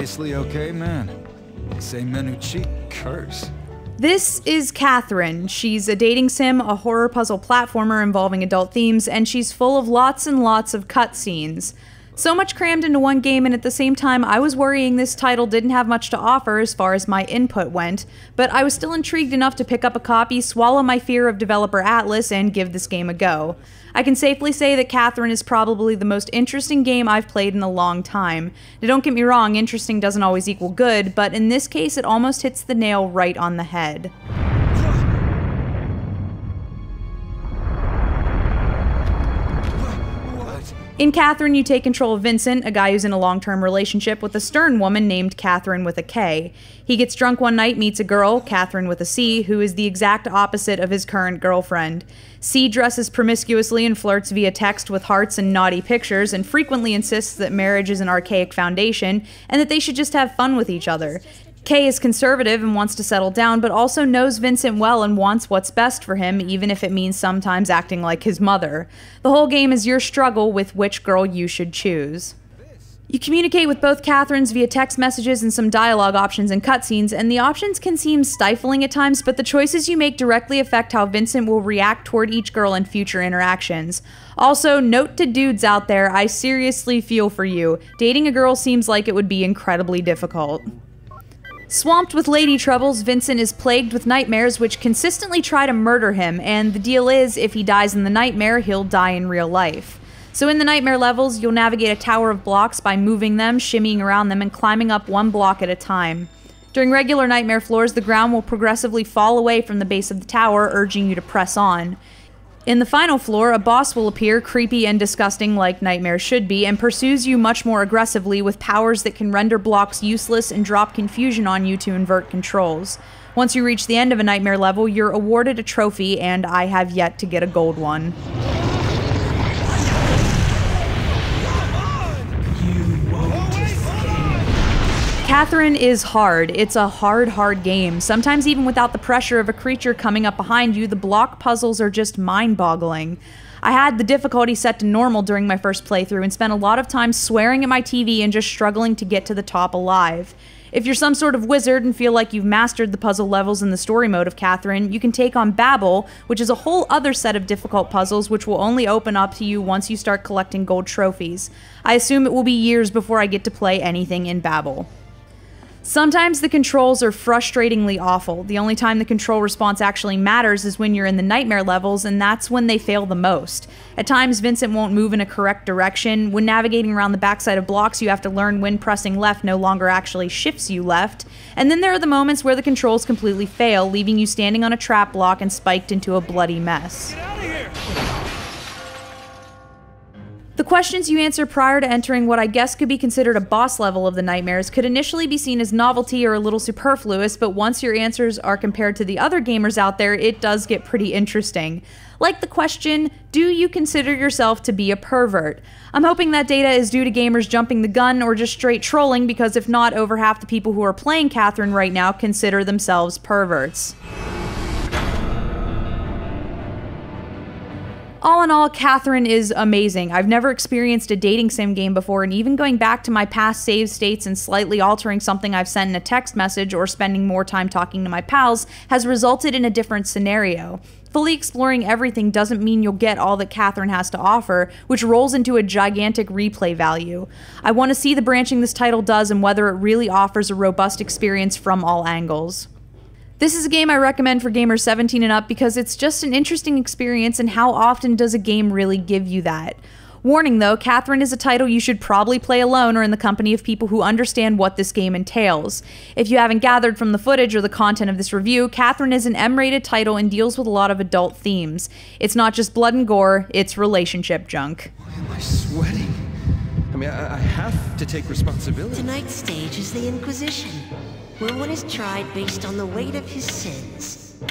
obviously okay man. They say men who cheat curse. This is Katherine. She's a dating sim, a horror puzzle platformer involving adult themes, and she's full of lots and lots of cutscenes. So much crammed into one game, and at the same time, I was worrying this title didn't have much to offer as far as my input went, but I was still intrigued enough to pick up a copy, swallow my fear of developer Atlus, and give this game a go. I can safely say that Katherine is probably the most interesting game I've played in a long time. Now, don't get me wrong, interesting doesn't always equal good, but in this case it almost hits the nail right on the head. In Katherine, you take control of Vincent, a guy who's in a long-term relationship with a stern woman named Katherine with a K. He gets drunk one night, meets a girl, Katherine with a C, who is the exact opposite of his current girlfriend. C dresses promiscuously and flirts via text with hearts and naughty pictures, and frequently insists that marriage is an archaic foundation, and that they should just have fun with each other. Kay is conservative and wants to settle down, but also knows Vincent well and wants what's best for him, even if it means sometimes acting like his mother. The whole game is your struggle with which girl you should choose. You communicate with both Katherines via text messages and some dialogue options and cutscenes, and the options can seem stifling at times, but the choices you make directly affect how Vincent will react toward each girl in future interactions. Also, note to dudes out there, I seriously feel for you. Dating a girl seems like it would be incredibly difficult. Swamped with lady troubles, Vincent is plagued with nightmares which consistently try to murder him, and the deal is, if he dies in the nightmare, he'll die in real life. So in the nightmare levels, you'll navigate a tower of blocks by moving them, shimmying around them, and climbing up one block at a time. During regular nightmare floors, the ground will progressively fall away from the base of the tower, urging you to press on. In the final floor, a boss will appear, creepy and disgusting like nightmares should be, and pursues you much more aggressively with powers that can render blocks useless and drop confusion on you to invert controls. Once you reach the end of a nightmare level, you're awarded a trophy, and I have yet to get a gold one. Katherine is hard. It's a hard game. Sometimes even without the pressure of a creature coming up behind you, the block puzzles are just mind-boggling. I had the difficulty set to normal during my first playthrough and spent a lot of time swearing at my TV and just struggling to get to the top alive. If you're some sort of wizard and feel like you've mastered the puzzle levels in the story mode of Katherine, you can take on Babel, which is a whole other set of difficult puzzles which will only open up to you once you start collecting gold trophies. I assume it will be years before I get to play anything in Babel. Sometimes the controls are frustratingly awful. The only time the control response actually matters is when you're in the nightmare levels, and that's when they fail the most. At times, Vincent won't move in a correct direction. When navigating around the backside of blocks, you have to learn when pressing left no longer actually shifts you left. And then there are the moments where the controls completely fail, leaving you standing on a trap block and spiked into a bloody mess. Get out of here! The questions you answer prior to entering what I guess could be considered a boss level of the nightmares could initially be seen as novelty or a little superfluous, but once your answers are compared to the other gamers out there, it does get pretty interesting. Like the question, do you consider yourself to be a pervert? I'm hoping that data is due to gamers jumping the gun or just straight trolling, because if not, over half the people who are playing Katherine right now consider themselves perverts. All in all, Katherine is amazing. I've never experienced a dating sim game before, and even going back to my past save states and slightly altering something I've sent in a text message or spending more time talking to my pals has resulted in a different scenario. Fully exploring everything doesn't mean you'll get all that Katherine has to offer, which rolls into a gigantic replay value. I want to see the branching this title does and whether it really offers a robust experience from all angles. This is a game I recommend for gamers 17 and up because it's just an interesting experience, and how often does a game really give you that? Warning though, Katherine is a title you should probably play alone or in the company of people who understand what this game entails. If you haven't gathered from the footage or the content of this review, Katherine is an M-rated title and deals with a lot of adult themes. It's not just blood and gore, it's relationship junk. Why am I sweating? I mean, I have to take responsibility. Tonight's stage is the Inquisition, where one is tried based on the weight of his sins.